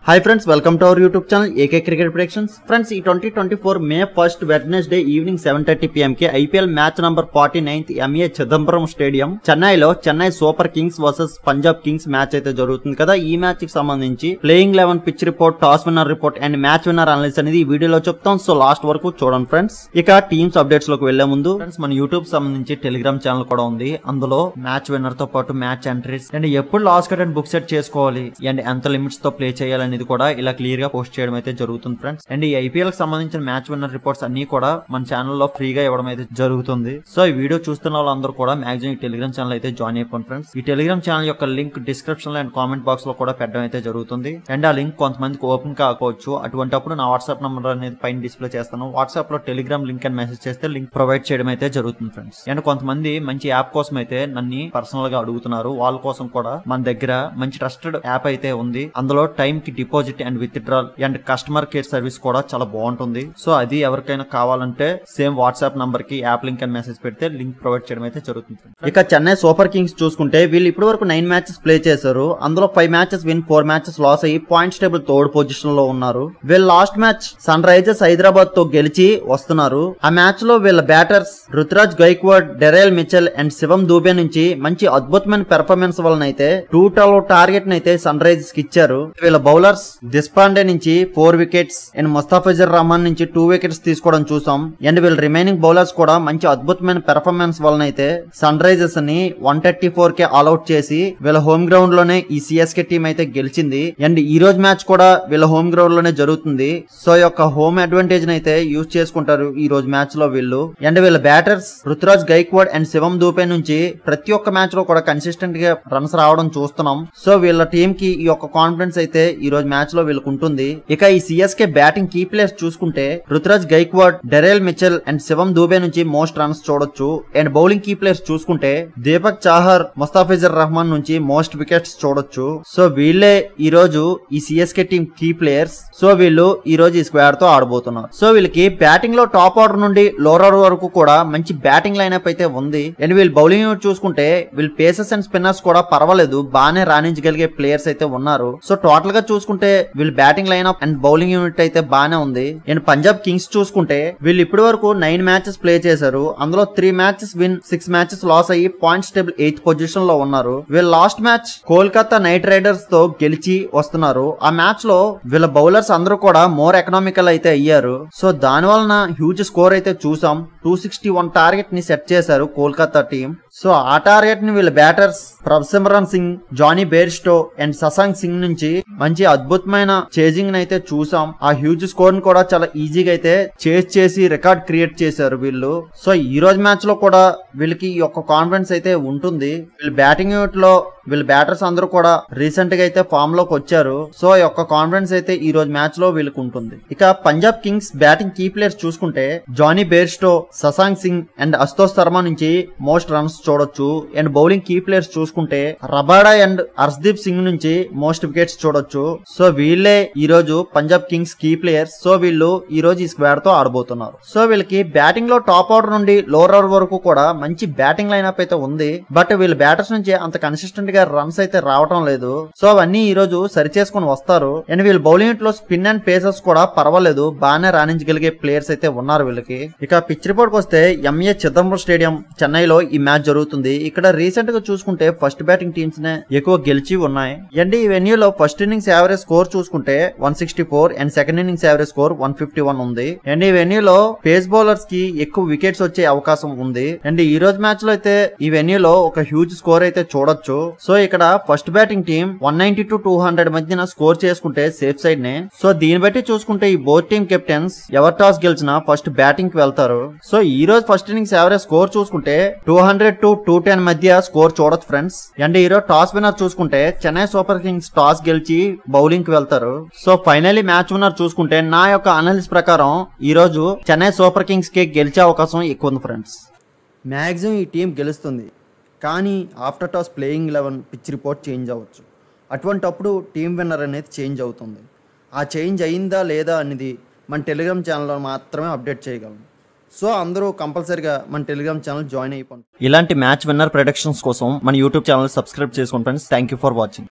Hi friends, welcome to our YouTube channel AK Cricket Predictions. Friends, ఈ 2024 May 1st Wednesday evening 7:30 PM కి IPL match number 49th MA Chidambaram stadium చెన్నైలో Chennai super kings versus Punjab kings match అయితే జరుగుతుంది కదా. ఈ match కి సంబంధించి playing 11 pitch report, toss winner report and match winner analysis అనేది ఈ వీడియోలో చెప్తాం. సో లాస్ట్ వరకు చూడండి ఫ్రెండ్స్. ఇక టీమ్స్ అప్డేట్స్ లోకి వెళ్లే ముందు ఫ్రెండ్స్, మన యూట్యూబ్ సంబంధించి టెలిగ్రామ్ ఛానల్ కూడా ఉంది. అందులో మ్యాచ్ విన్నర్ తో పాటు మ్యాచ్ ఎంట్రీస్ అండ్ ఎప్పుడు loss cut and book set చేసుకోవాలి అండ్ ఎంత లిమిట్స్ తో ప్లే చేయాలి అనేది కూడా ఇలా క్లియర్ గా పోస్ట్ చేయడం అయితే జరుగుతుంది ఫ్రెండ్స్. అండ్ ఈ ఐపీఎల్ కి సంబంధించిన మ్యాచ్ విన్నర్ రిపోర్ట్స్ అన్ని కూడా మన ఛానల్లో ఫ్రీగా ఇవ్వడం అయితే జరుగుతుంది. సో ఈ వీడియో చూస్తున్న వాళ్ళందరూ కూడా మాక్సిమం ఈ టెలిగ్రామ్ ఛానల్ అయితే జాయిన్ అయిపోండి ఫ్రెండ్స్. ఈ టెలిగ్రామ్ ఛానల్ యొక్క లింక్ డిస్క్రిప్షన్ లో అండ్ కామెంట్ బాక్స్ లో కూడా పెట్టడం అయితే జరుగుతుంది. అండ్ ఆ లింక్ కొంతమందికి ఓపెన్ కాకపోవచ్చు. అటువంటిప్పుడు నా వాట్సాప్ నంబర్ అనేది పైన డిస్ప్లే చేస్తాను. వాట్సాప్ లో టెలిగ్రామ్ లింక్ అని మెసేజ్ చేస్తే లింక్ ప్రొవైడ్ చేయడం అయితే జరుగుతుంది ఫ్రెండ్స్. అండ్ కొంతమంది మంచి యాప్ కోసం అయితే నన్ను పర్సనల్ గా అడుగుతున్నారు. వాళ్ళ కోసం కూడా మన దగ్గర మంచి ట్రస్టెడ్ యాప్ అయితే ఉంది. అందులో టైం కి deposit and with డ్రాల్ and customer care service కూడా చాలా బాగుంటుంది. సో అది ఎవరికైనా కావాలంటే సేమ్ వాట్సాప్ నంబర్ కి యాప్ లింక్ అని మెసేజ్ పెడితే లింక్ ప్రొవైడ్ చేయడం అయితే జరుగుతుంది. ఇక చెన్నై సూపర్ కింగ్స్ చూసుకుంటే వీళ్ళు ఇప్పటి వరకు 9 మ్యాచెస్ ప్లే చేశారు. అందులో 5 మ్యాచెస్ విన్, 4 మ్యాచెస్ లాస్ అయ్యి పాయింట్స్ టేబుల్ థర్డ్ పొజిషన్ లో ఉన్నారు. వీళ్ళు last match Sunrisers Hyderabad తో గెలిచి వస్తున్నారు. ఆ మ్యాచ్ లో వీళ్ళ batters Ruturaj Gaikwad, Daryl Mitchell and Shivam Dube నుంచి మంచి అద్భుతమైన పెర్ఫార్మెన్స్ వలన అయితే 212 టార్గెట్ అయితే సన్ రైజర్స్ కి ఇచ్చారు. వీళ్ళ బౌలర్స్ డిస్పాండే నుంచి 4 వికెట్స్ అండ్ ముస్తాఫిజుర్ రహమాన్ నుంచి 2 వికెట్స్ తీసుకోవడం చూసాం. అండ్ వీళ్ళ రిమైనింగ్ బౌలర్స్ కూడా మంచి అద్భుతమైన పెర్ఫార్మెన్స్ వలన అయితే సన్ రైజర్స్ ని 134 కే ఆల్అౌట్ చేసి వీళ్ళ హోమ్ గ్రౌండ్ లోనే ఈ సిఎస్కే టీం అయితే గెలిచింది. అండ్ ఈ రోజు మ్యాచ్ కూడా వీళ్ళ హోమ్ గ్రౌండ్ లోనే జరుగుతుంది. సో యొక్క హోమ్ అడ్వాంటేజ్ అయితే యూజ్ చేసుకుంటారు ఈ రోజు మ్యాచ్ లో వీళ్ళు. అండ్ వీళ్ళ బ్యాటర్స్ రుతురాజ్ గైక్వాడ్ అండ్ శివం దూపే నుంచి ప్రతి ఒక్క మ్యాచ్ లో కూడా కన్సిస్టెంట్ గా రన్స్ రావడం చూస్తున్నాం. సో వీళ్ళ టీం కి ఈ యొక్క కాన్ఫిడెన్స్ అయితే ఈ రోజు మ్యాచ్ లో వీళ్ళకు ఉంటుంది. ఇక ఈ సిఎస్కే బ్యాటింగ్ కీ ప్లేయర్స్ చూసుకుంటే Ruturaj Gaikwad, Daryl Mitchell and Shivam Dube నుంచి మోస్ట్ రన్స్ చూడొచ్చు. అండ్ బౌలింగ్ కీ ప్లేయర్స్ చూసుకుంటే దీపక్ చాహర్, ముస్తాఫిజుర్ రహమాన్ నుంచి మోస్ట్ వికెట్స్ చూడొచ్చు. సో వీళ్ళే ఈ రోజు ఈ CSK team key players. So వీళ్ళు ఈ రోజు ఈ స్క్వాడ్ తో ఆడబోతున్నారు. సో వీళ్ళకి బ్యాటింగ్ లో టాప్ ఆర్డర్ నుండి లోవర్ ఆర్డర్ వరకు కూడా మంచి బ్యాటింగ్ లైనప్ అయితే ఉంది. అండ్ వీళ్ళు బౌలింగ్ యూనిట్ చూసుకుంటే వీళ్ళు పేసర్స్ అండ్ స్పిన్నర్స్ కూడా పర్వాలేదు, బాగానే రాణించగలిగే ప్లేయర్స్ అయితే ఉన్నారు. సో టోటల్ గా చూసుకుంటే వీళ్ళు batting lineup and bowling unit అయితే బానే ఉంది. అండ్ పంజాబ్ కింగ్స్ చూసుకుంటే వీళ్ళు ఇప్పటి వరకు 9 మ్యాచెస్ ప్లే చేశారు. అందులో 3 మ్యాచెస్ విన్, 6 మ్యాచెస్ లాస్ అయ్యి పాయింట్స్ టేబుల్ 8th పొజిషన్ లో ఉన్నారు. వీళ్ళు last match Kolkata night riders తో గెలిచి వస్తున్నారు. ఆ మ్యాచ్ లో వీళ్ళ బౌలర్స్ అందరూ కూడా మోర్ ఎకనామికల్ అయితే అయ్యారు. సో దాని వలన హ్యూజ్ స్కోర్ అయితే చూసాం. 261 టార్గెట్ ని సెట్ చేశారు కోల్కతా టీం. సో ఆ టార్గెట్ ని వీళ్ళ batters Prabhsimran Singh, Jonny Bairstow and Shashank Singh నుంచి మంచి అద్భుతమైన చేజింగ్ అయితే చూసాం. ఆ హ్యూజ్ స్కోర్ ని కూడా చాలా ఈజీగా అయితే చేజ్ చేసి రికార్డ్ క్రియేట్ చేశారు వీళ్ళు. సో ఈ రోజు మ్యాచ్ లో కూడా వీళ్ళకి ఈ యొక్క కాన్ఫిడెన్స్ అయితే ఉంటుంది. వీళ్ళ బ్యాటింగ్ యూనిట్ లో వీళ్ళ బ్యాటర్స్ అందరూ కూడా రీసెంట్ గా అయితే ఫామ్ లోకి వచ్చారు. సో ఈ యొక్క కాన్ఫిడెన్స్ అయితే ఈ రోజు మ్యాచ్ లో వీళ్ళకి ఉంటుంది. ఇక Punjab kings batting key players చూసుకుంటే Jonny Bairstow, Shashank Singh and Ashutosh Sharma నుంచి మోస్ట్ రన్స్ చూడొచ్చు. అండ్ బౌలింగ్ కీ ప్లేయర్స్ చూసుకుంటే రబాడా అండ్ హర్షదీప్ సింగ్ నుంచి మోస్ట్ వికెట్స్ చూడొచ్చు. సో వీళ్ళే ఈ రోజు Punjab kings key players. So వీళ్ళు ఈ రోజు ఈ స్క్వాడ్ తో ఆడబోతున్నారు. సో వీళ్ళకి బ్యాటింగ్ లో టాప్ ఆర్డర్ నుండి లోవర్ ఆర్డర్ వరకు కూడా మంచి బ్యాటింగ్ లైనప్ అయితే ఉంది. బట్ వీళ్ళ బ్యాటర్స్ నుంచి అంత కన్సిస్టెంట్ గా రన్స్ అయితే రావటం లేదు. సో అవన్నీ ఈ రోజు సరి చేసుకుని వస్తారు. అండ్ వీళ్ళ బౌలింగ్ లో స్పిన్ అండ్ పేసర్స్ కూడా పర్వాలేదు, బాగానే రాణించగలిగే ప్లేయర్స్ అయితే ఉన్నారు వీళ్ళకి. ఇక పిచ్ రిపోర్ట్ వస్తే ఎంఏ చిదంబరం స్టేడియం చెన్నైలో ఈ మ్యాచ్ జరుగుతుంది. ఇక్కడ రీసెంట్ గా చూసుకుంటే ఫస్ట్ బ్యాటింగ్ టీమ్స్ నే ఎక్కువ గెలిచి ఉన్నాయి. అండ్ ఈ వెన్యూలో ఫస్ట్ ఇన్నింగ్స్ యావరేజ్ స్కోర్ చూసుకుంటే 164 and second innings average score 151 ఉంది. అండ్ ఈ వెన్యూలో పేస్ బౌలర్స్ కి ఎక్కువ వికెట్స్ వచ్చే అవకాశం ఉంది. అండ్ ఈ రోజు మ్యాచ్ లో అయితే ఈ వెన్యూలో ఒక హ్యూజ్ స్కోర్ అయితే చూడొచ్చు. సో ఇక్కడ ఫస్ట్ బ్యాటింగ్ టీం 190 to 200 మధ్యన స్కోర్ చేసుకుంటే సేఫ్ సైడ్ నే. సో దీన్ని బట్టి చూసుకుంటే ఈ బోత్ టీమ్ కెప్టెన్స్ ఎవరు టాస్ గెలిచినా ఫస్ట్ బ్యాటింగ్ కి వెళ్తారు. సో ఈ రోజు ఫస్ట్ ఇన్నింగ్స్ యావరేజ్ స్కోర్ చూసుకుంటే 200 to 210 మధ్య స్కోర్ చూడొచ్చు ఫ్రెండ్స్. అండ్ ఈ రోజు టాస్ విన్నర్ చూసుకుంటే చెన్నై సూపర్ కింగ్స్ టాస్ గెలిచి బౌలింగ్ కి వెళ్తారు. సో ఫైనల్లీ మ్యాచ్ విన్నర్ చూసుకుంటే నా యొక్క అనాలిసిస్ ప్రకారం ఈ రోజు చెన్నై సూపర్ కింగ్స్ కి గెలిచే అవకాశం ఎక్కువ ఉంది ఫ్రెండ్స్. మాక్సిమం ఈ టీం గెలుస్తుంది, కానీ after toss playing 11 pitch report change అవ్వచ్చు. అటువంటప్పుడు టీం విన్నర్ అనేది చేంజ్ అవుతుంది. ఆ చేంజ్ అయిందా లేదా అనేది మన టెలిగ్రామ్ ఛానల్లో మాత్రమే అప్డేట్ చేయగలం. సో అందరూ కంపల్సరీగా మన టెలిగ్రామ్ ఛానల్ జాయిన్ అయిపోండి. ఇలాంటి మ్యాచ్ విన్నర్ ప్రెడిక్షన్స్ కోసం మన యూట్యూబ్ ఛానల్ సబ్స్క్రైబ్ చేసుకోండి friends. Thank you for watching.